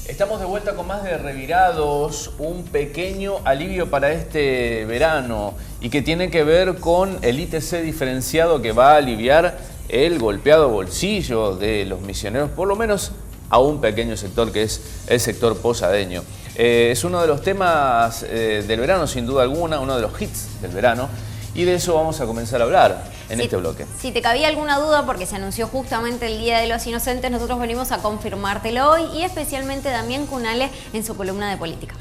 Estamos de vuelta con más de Revirados, un pequeño alivio para este verano y que tiene que ver con el ITC diferenciado que va a aliviar el golpeado bolsillo de los misioneros, por lo menos a un pequeño sector que es el sector posadeño. Es uno de los temas del verano, sin duda alguna, uno de los hits del verano, y de eso vamos a comenzar a hablar en este bloque. Si te cabía alguna duda, porque se anunció justamente el Día de los Inocentes, nosotros venimos a confirmártelo hoy, y especialmente Damián Cunale en su columna de política.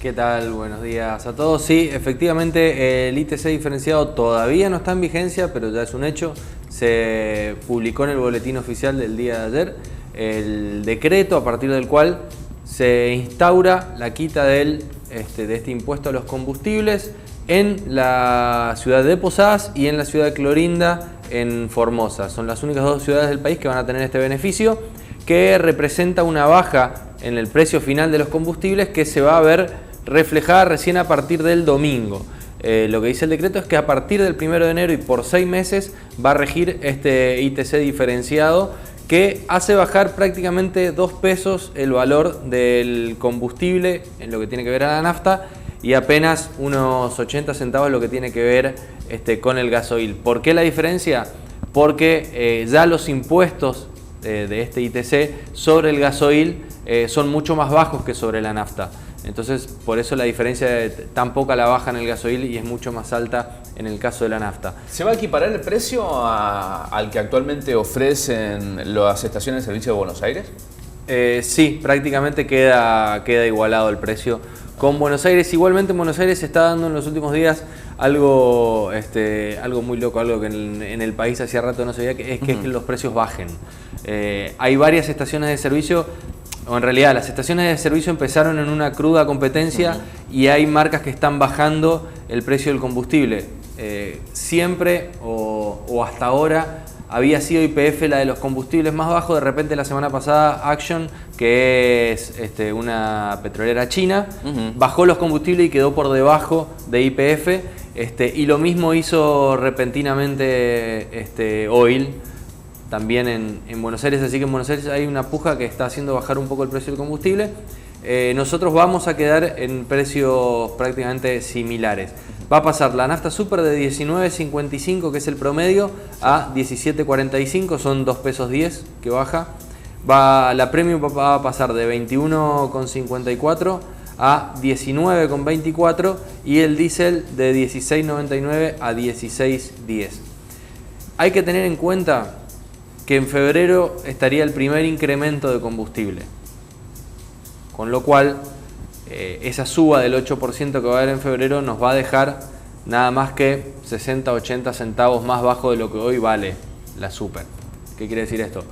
¿Qué tal? Buenos días a todos. Sí, efectivamente el ITC diferenciado todavía no está en vigencia, pero ya es un hecho. Se publicó en el boletín oficial del día de ayer el decreto a partir del cual se instaura la quita de este impuesto a los combustibles en la ciudad de Posadas y en la ciudad de Clorinda, en Formosa. Son las únicas dos ciudades del país que van a tener este beneficio, que representa una baja en el precio final de los combustibles que se va a ver reflejada recién a partir del domingo. Lo que dice el decreto es que a partir del 1 de enero y por 6 meses va a regir este ITC diferenciado, que hace bajar prácticamente 2 pesos el valor del combustible en lo que tiene que ver a la nafta y apenas unos 80 centavos lo que tiene que ver con el gasoil. ¿Por qué la diferencia? Porque ya los impuestos de este ITC sobre el gasoil son mucho más bajos que sobre la nafta. Entonces, por eso la diferencia es tan poca la baja en el gasoil y es mucho más alta en el caso de la nafta. ¿Se va a equiparar el precio al que actualmente ofrecen las estaciones de servicio de Buenos Aires? Sí, prácticamente queda igualado el precio con Buenos Aires. Igualmente en Buenos Aires se está dando en los últimos días algo muy loco, algo que en el país hacía rato no se veía, que es que los precios bajen. Hay varias estaciones de servicio, o en realidad las estaciones de servicio empezaron en una cruda competencia y hay marcas que están bajando el precio del combustible. Siempre o hasta ahora había sido YPF la de los combustibles más bajos. De repente la semana pasada Action, que es una petrolera china, bajó los combustibles y quedó por debajo de YPF, y lo mismo hizo repentinamente Oil también en Buenos Aires. Así que en Buenos Aires hay una puja que está haciendo bajar un poco el precio del combustible. Nosotros vamos a quedar en precios prácticamente similares. Va a pasar la nafta super de 19.55, que es el promedio, a 17.45, son 2 pesos 10 que baja. La premium va a pasar de 21.54 a 19.24 y el diésel de 16.99 a 16.10. Hay que tener en cuenta que en febrero estaría el primer incremento de combustible, con lo cual esa suba del 8% que va a haber en febrero nos va a dejar nada más que 60-80 centavos más bajo de lo que hoy vale la super. ¿Qué quiere decir esto?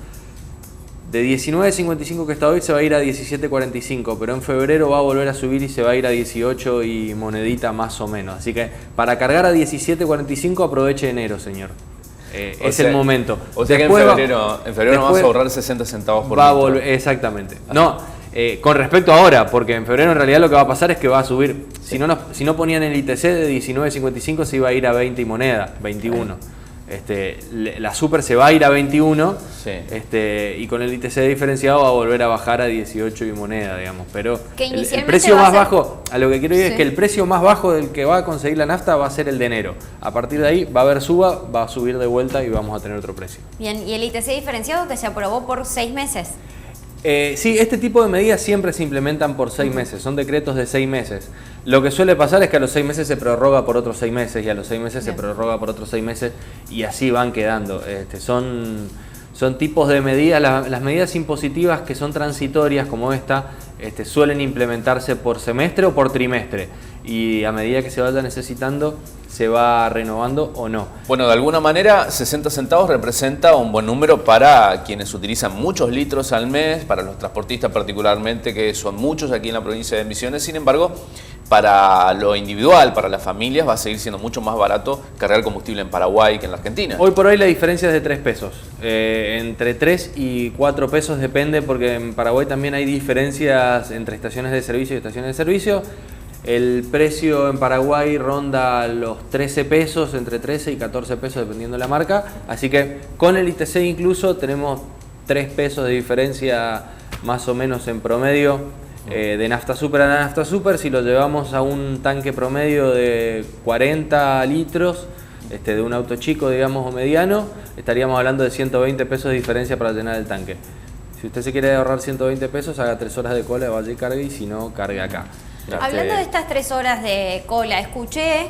De 19.55 que está hoy se va a ir a 17.45, pero en febrero va a volver a subir y se va a ir a 18 y monedita más o menos. Así que para cargar a 17.45 aproveche enero, señor. El momento. O sea después que en febrero vamos a ahorrar 60 centavos por litro. Exactamente. No, con respecto a ahora, porque en febrero en realidad lo que va a pasar es que va a subir. Si no ponían el ITC de 19.55 se iba a ir a 20 y moneda, 21. La super se va a ir a 21, sí. Y con el ITC diferenciado va a volver a bajar a 18 y moneda, digamos. Pero el precio más bajo, a lo que quiero ir es que el precio más bajo del que va a conseguir la nafta va a ser el de enero. A partir de ahí va a haber suba, va a subir de vuelta y vamos a tener otro precio. Bien, ¿y el ITC diferenciado que se aprobó por 6 meses? Sí, este tipo de medidas siempre se implementan por 6 meses, son decretos de 6 meses. Lo que suele pasar es que a los 6 meses se prorroga por otros 6 meses y a los 6 meses se prorroga por otros 6 meses y así van quedando. Son tipos de medidas, las medidas impositivas que son transitorias como esta, suelen implementarse por semestre o por trimestre y a medida que se vaya necesitando se va renovando o no. Bueno, de alguna manera 60 centavos representa un buen número para quienes utilizan muchos litros al mes, para los transportistas particularmente, que son muchos aquí en la provincia de Misiones. Sin embargo, para lo individual, para las familias, va a seguir siendo mucho más barato cargar combustible en Paraguay que en la Argentina. Hoy por hoy la diferencia es de 3 pesos. Entre 3 y 4 pesos depende, porque en Paraguay también hay diferencias entre estaciones de servicio y estaciones de servicio. El precio en Paraguay ronda los 13 pesos, entre 13 y 14 pesos dependiendo de la marca. Así que con el ITC incluso tenemos 3 pesos de diferencia más o menos en promedio de nafta super a la nafta super. Si lo llevamos a un tanque promedio de 40 litros, de un auto chico, digamos, o mediano, estaríamos hablando de 120 pesos de diferencia para llenar el tanque. Si usted se quiere ahorrar 120 pesos, haga 3 horas de cola, vaya y cargue, y si no, cargue acá. Hablando de estas 3 horas de cola, escuché,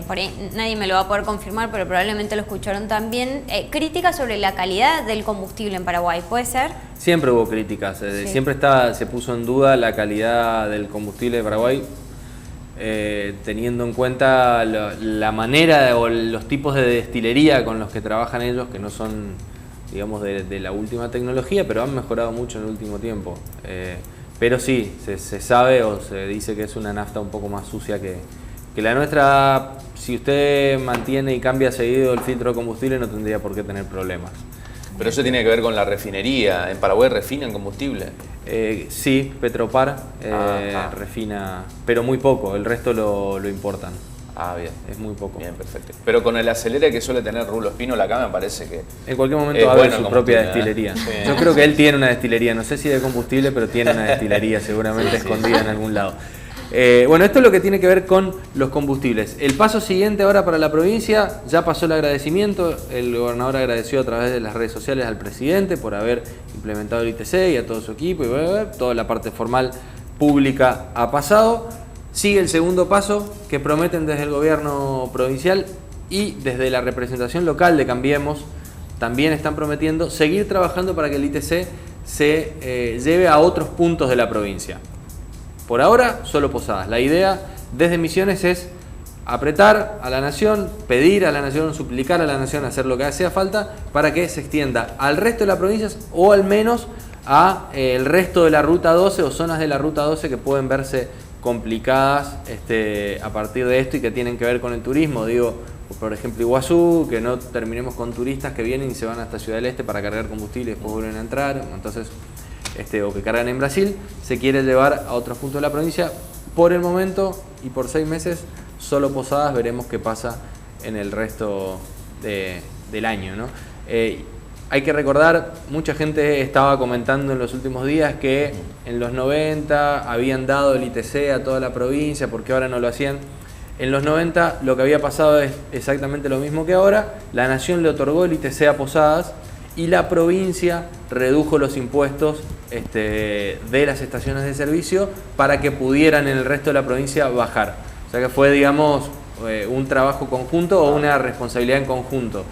por ahí nadie me lo va a poder confirmar, pero probablemente lo escucharon también, críticas sobre la calidad del combustible en Paraguay, ¿puede ser? Siempre hubo críticas, Sí. Siempre se puso en duda la calidad del combustible de Paraguay, teniendo en cuenta la manera o los tipos de destilería con los que trabajan ellos, que no son, digamos, de la última tecnología, pero han mejorado mucho en el último tiempo. Pero sí, se sabe o se dice que es una nafta un poco más sucia que la nuestra. Si usted mantiene y cambia seguido el filtro de combustible, no tendría por qué tener problemas. Pero eso tiene que ver con la refinería. ¿En Paraguay refinan combustible? Sí, Petropar refina, pero muy poco, el resto lo importan. Ah, bien. Es muy poco. Bien, perfecto. Pero con el acelere que suele tener Rulo Espínola acá, me parece que... En cualquier momento es va a haber bueno su el propia combustible, destilería. Sí. Yo creo que él tiene una destilería, no sé si de combustible, pero tiene una destilería seguramente Sí. escondida en algún lado. Bueno, esto es lo que tiene que ver con los combustibles. El paso siguiente ahora para la provincia, ya pasó el agradecimiento, el gobernador agradeció a través de las redes sociales al presidente por haber implementado el ITC y a todo su equipo, y toda la parte formal pública ha pasado. Sigue el segundo paso que prometen desde el gobierno provincial y desde la representación local de Cambiemos también están prometiendo seguir trabajando para que el ITC se lleve a otros puntos de la provincia. Por ahora, solo Posadas. La idea desde Misiones es apretar a la Nación, pedir a la Nación, suplicar a la Nación hacer lo que sea falta para que se extienda al resto de las provincias o al menos a el resto de la Ruta 12 o zonas de la Ruta 12 que pueden verse complicadas a partir de esto y que tienen que ver con el turismo. Digo, por ejemplo, Iguazú, que no terminemos con turistas que vienen y se van hasta Ciudad del Este para cargar combustible y después vuelven a entrar. Entonces, o que cargan en Brasil, se quiere llevar a otros puntos de la provincia. Por el momento y por 6 meses, solo Posadas, veremos qué pasa en el resto del año, ¿no? Hay que recordar, mucha gente estaba comentando en los últimos días que en los 90 habían dado el ITC a toda la provincia, porque ahora no lo hacían. En los 90 lo que había pasado es exactamente lo mismo que ahora. La Nación le otorgó el ITC a Posadas y la provincia redujo los impuestos de las estaciones de servicio para que pudieran en el resto de la provincia bajar. O sea que fue, digamos, un trabajo conjunto o una responsabilidad en conjunto.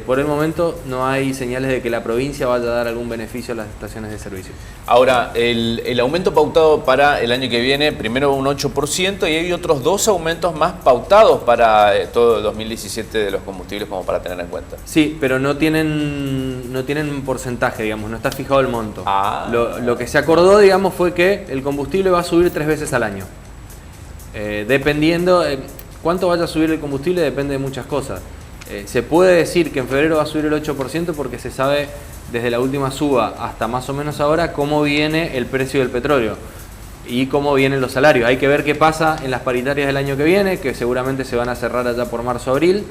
Por el momento no hay señales de que la provincia vaya a dar algún beneficio a las estaciones de servicio. Ahora, el aumento pautado para el año que viene, primero un 8%, y hay otros 2 aumentos más pautados para todo el 2017 de los combustibles como para tener en cuenta. Sí, pero no tienen porcentaje, digamos, no está fijado el monto. Lo que se acordó, digamos, fue que el combustible va a subir 3 veces al año. Dependiendo, cuánto vaya a subir el combustible depende de muchas cosas. Se puede decir que en febrero va a subir el 8% porque se sabe desde la última suba hasta más o menos ahora cómo viene el precio del petróleo y cómo vienen los salarios. Hay que ver qué pasa en las paritarias del año que viene, que seguramente se van a cerrar allá por marzo-abril,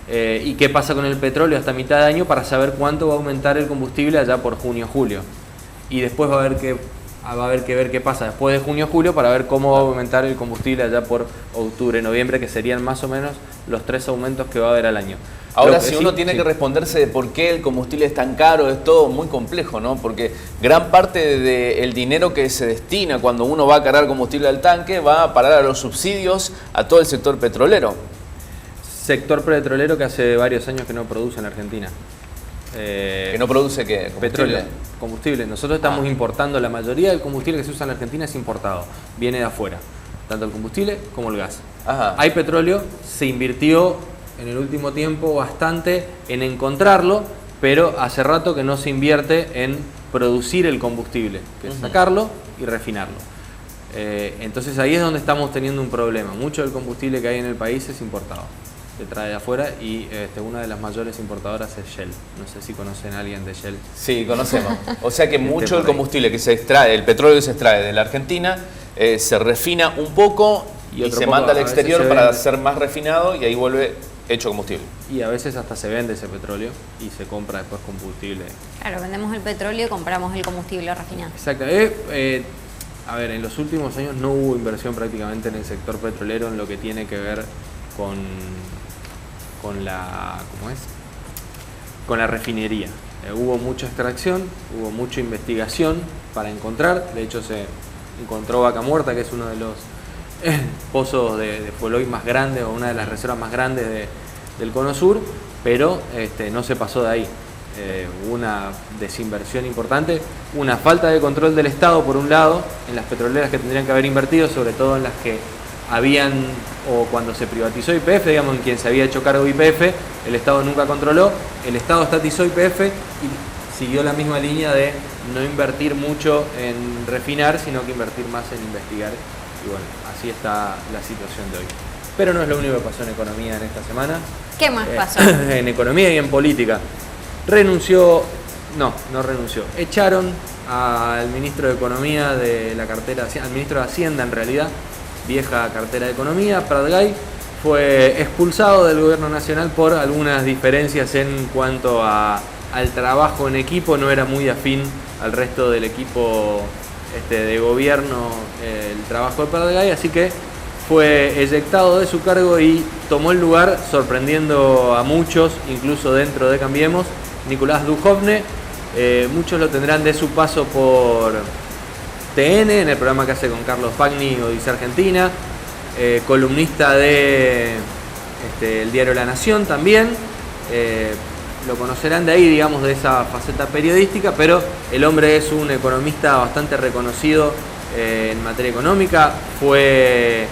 y qué pasa con el petróleo hasta mitad de año para saber cuánto va a aumentar el combustible allá por junio-julio. Y después va a haber que ver qué pasa después de junio-julio para ver cómo va a aumentar el combustible allá por octubre-noviembre, que serían más o menos los 3 aumentos que va a haber al año. Ahora, si uno tiene que responderse de por qué el combustible es tan caro, es todo muy complejo, ¿no? Porque gran parte del dinero que se destina cuando uno va a cargar combustible al tanque va a parar a los subsidios a todo el sector petrolero. Sector petrolero que hace varios años que no produce en Argentina. ¿Que no produce qué? Petróleo, combustible. Nosotros estamos importando, la mayoría del combustible que se usa en Argentina es importado, viene de afuera, tanto el combustible como el gas. Ajá. Hay petróleo, se invirtió en el último tiempo bastante en encontrarlo, pero hace rato que no se invierte en producir el combustible, que es sacarlo y refinarlo. Entonces ahí es donde estamos teniendo un problema. Mucho del combustible que hay en el país es importado, se trae de afuera, y una de las mayores importadoras es Shell. No sé si conocen a alguien de Shell. Sí, conocemos. O sea que mucho del combustible que se extrae, el petróleo que se extrae de la Argentina, se refina un poco y otro se poco, manda al a veces exterior se para vende. ser más refinado y ahí vuelve hecho combustible. Y a veces hasta se vende ese petróleo y se compra después combustible. Claro, vendemos el petróleo y compramos el combustible refinado. Exacto. A ver, en los últimos años no hubo inversión prácticamente en el sector petrolero en lo que tiene que ver con la, ¿cómo es? Con la refinería. Hubo mucha extracción, hubo mucha investigación para encontrar. De hecho, se encontró Vaca Muerta, que es uno de los pozos de fuel oil más grandes o una de las reservas más grandes del Cono Sur, pero no se pasó de ahí. Hubo una desinversión importante, una falta de control del Estado por un lado en las petroleras que tendrían que haber invertido, sobre todo en las que habían, o cuando se privatizó YPF, digamos, en quien se había hecho cargo YPF, el Estado nunca controló, el Estado estatizó YPF y siguió la misma línea de no invertir mucho en refinar, sino que invertir más en investigar. Y bueno, así está la situación de hoy. Pero no es lo único que pasó en economía en esta semana. ¿Qué más pasó? En economía y en política. No renunció. Echaron al ministro de Economía de la cartera, al ministro de Hacienda en realidad, vieja cartera de Economía, Prat Gai, fue expulsado del gobierno nacional por algunas diferencias en cuanto al trabajo en equipo, no era muy afín al resto del equipo de gobierno el trabajo de Prat Gai, así que fue eyectado de su cargo y tomó el lugar, sorprendiendo a muchos, incluso dentro de Cambiemos, Nicolás Dujovne. Muchos lo tendrán de su paso por TN, en el programa que hace con Carlos Pagni, Odisea Argentina, columnista de el diario La Nación también. Lo conocerán de ahí, digamos, de esa faceta periodística, pero el hombre es un economista bastante reconocido en materia económica. Fue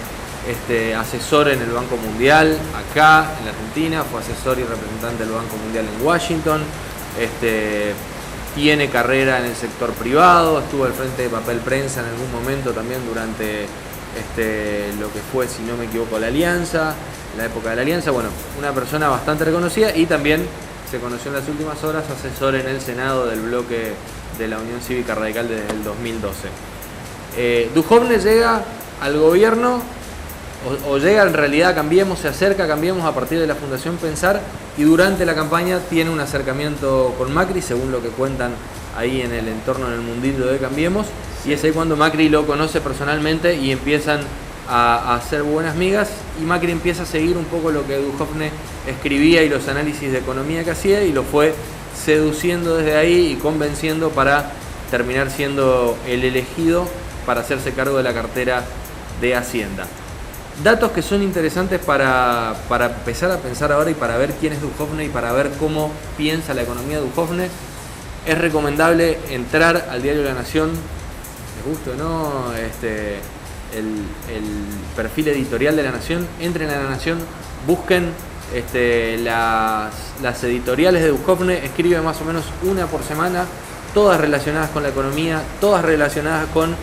asesor en el Banco Mundial acá en la Argentina, fue asesor y representante del Banco Mundial en Washington, tiene carrera en el sector privado, estuvo al frente de Papel Prensa en algún momento también durante lo que fue, si no me equivoco, la Alianza, la época de la Alianza. Bueno, una persona bastante reconocida y también se conoció en las últimas horas asesor en el Senado del bloque de la Unión Cívica Radical desde el 2012. Dujovne llega al gobierno o llega en realidad a Cambiemos, se acerca a Cambiemos a partir de la Fundación Pensar y durante la campaña tiene un acercamiento con Macri, según lo que cuentan ahí en el entorno, en el mundillo de Cambiemos, y es ahí cuando Macri lo conoce personalmente y empiezan a hacer buenas migas y Macri empieza a seguir un poco lo que Dujovne escribía y los análisis de economía que hacía y lo fue seduciendo desde ahí y convenciendo para terminar siendo el elegido para hacerse cargo de la cartera de Hacienda. Datos que son interesantes para empezar a pensar ahora y para ver quién es Dujovne y para ver cómo piensa la economía de Dujovne. Es recomendable entrar al diario La Nación, les guste o no, el perfil editorial de La Nación, entren a La Nación, busquen las editoriales de Dujovne, escribe más o menos una por semana, todas relacionadas con la economía, todas relacionadas con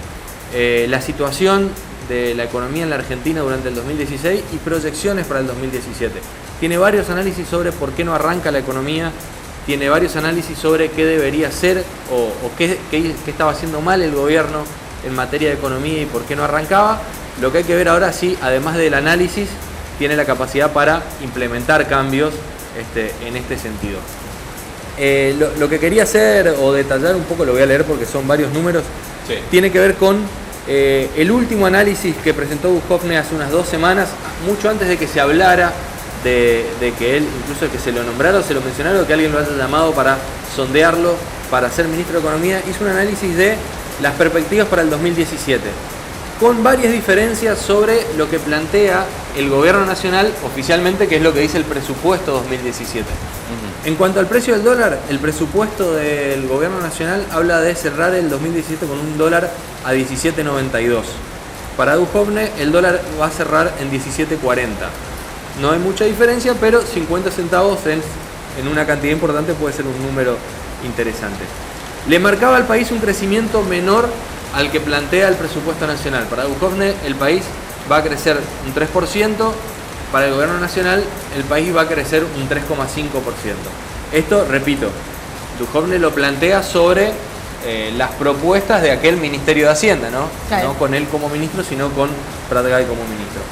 la situación de la economía en la Argentina durante el 2016 y proyecciones para el 2017. Tiene varios análisis sobre por qué no arranca la economía, tiene varios análisis sobre qué debería ser o qué estaba haciendo mal el gobierno en materia de economía y por qué no arrancaba. Lo que hay que ver ahora, sí, además del análisis, tiene la capacidad para implementar cambios en este sentido. Lo que quería hacer o detallar un poco, lo voy a leer porque son varios números, sí. Tiene que ver con el último análisis que presentó Dujovne hace unas 2 semanas, mucho antes de que se hablara de que él, incluso que se lo nombrara o se lo mencionara o que alguien lo haya llamado para sondearlo para ser ministro de Economía, hizo un análisis de las perspectivas para el 2017, con varias diferencias sobre lo que plantea el gobierno nacional oficialmente, que es lo que dice el presupuesto 2017. En cuanto al precio del dólar, el presupuesto del gobierno nacional habla de cerrar el 2017 con un dólar a 17.92. Para Dujovne el dólar va a cerrar en 17.40. No hay mucha diferencia, pero 50 centavos en una cantidad importante puede ser un número interesante. Le marcaba al país un crecimiento menor al que plantea el presupuesto nacional. Para Dujovne el país va a crecer un 3%, para el gobierno nacional el país va a crecer un 3,5%. Esto, repito, Dujovne lo plantea sobre las propuestas de aquel Ministerio de Hacienda, ¿no? Claro. No con él como ministro, sino con Pratgay como ministro.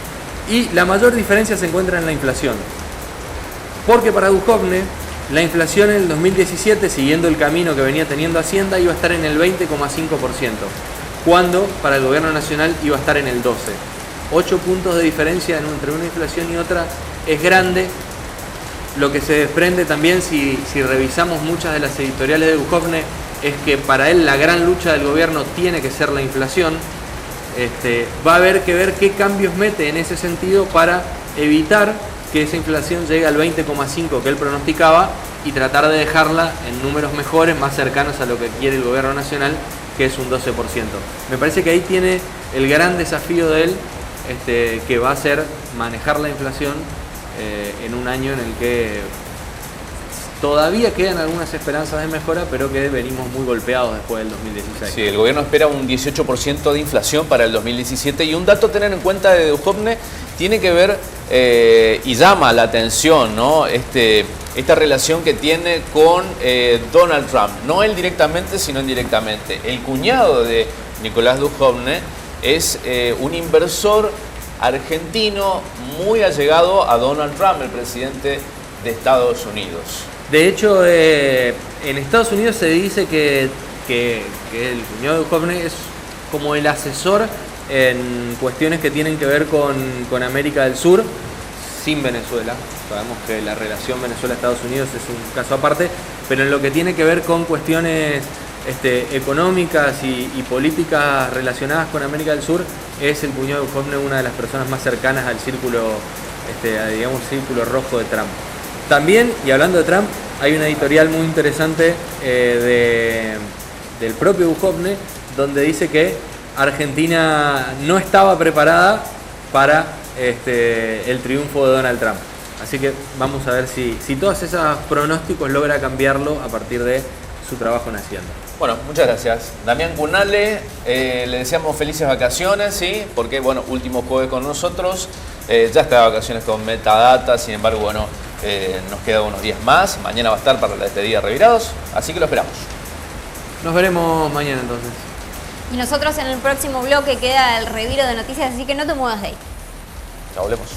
Y la mayor diferencia se encuentra en la inflación. Porque para Duhovne, la inflación en el 2017, siguiendo el camino que venía teniendo Hacienda, iba a estar en el 20,5%, cuando para el gobierno nacional iba a estar en el 12%. 8 puntos de diferencia entre una inflación y otra es grande. Lo que se desprende también, si revisamos muchas de las editoriales de Duhovne, es que para él la gran lucha del gobierno tiene que ser la inflación. Va a haber que ver qué cambios mete en ese sentido para evitar que esa inflación llegue al 20,5% que él pronosticaba y tratar de dejarla en números mejores, más cercanos a lo que quiere el gobierno nacional, que es un 12%. Me parece que ahí tiene el gran desafío de él, que va a ser manejar la inflación en un año en el que todavía quedan algunas esperanzas de mejora, pero que venimos muy golpeados después del 2016. Sí, el gobierno espera un 18% de inflación para el 2017 y un dato a tener en cuenta de Duhovne tiene que ver y llama la atención, ¿no? Esta relación que tiene con Donald Trump, no él directamente, sino indirectamente. El cuñado de Nicolás Duhovne es un inversor argentino muy allegado a Donald Trump, el presidente de Estados Unidos. De hecho, en Estados Unidos se dice que el cuñado de Duhovne es como el asesor en cuestiones que tienen que ver con América del Sur, sin Venezuela. Sabemos que la relación Venezuela-Estados Unidos es un caso aparte, pero en lo que tiene que ver con cuestiones económicas y políticas relacionadas con América del Sur, es el cuñado de Duhovne una de las personas más cercanas al círculo, digamos, círculo rojo de Trump. También, y hablando de Trump, hay una editorial muy interesante del propio Duhovne, donde dice que Argentina no estaba preparada para el triunfo de Donald Trump. Así que vamos a ver si todos esos pronósticos logra cambiarlo a partir de su trabajo en Hacienda. Bueno, muchas gracias. Damián Cunale, le deseamos felices vacaciones, ¿sí? Porque, bueno, último jueves con nosotros. Ya está de vacaciones con Metadata, sin embargo, bueno, nos quedan unos días más. Mañana va a estar para la despedida de Revirados, así que lo esperamos. Nos veremos mañana entonces. Y nosotros en el próximo bloque queda el reviro de noticias, así que no te muevas de ahí. Ya volvemos.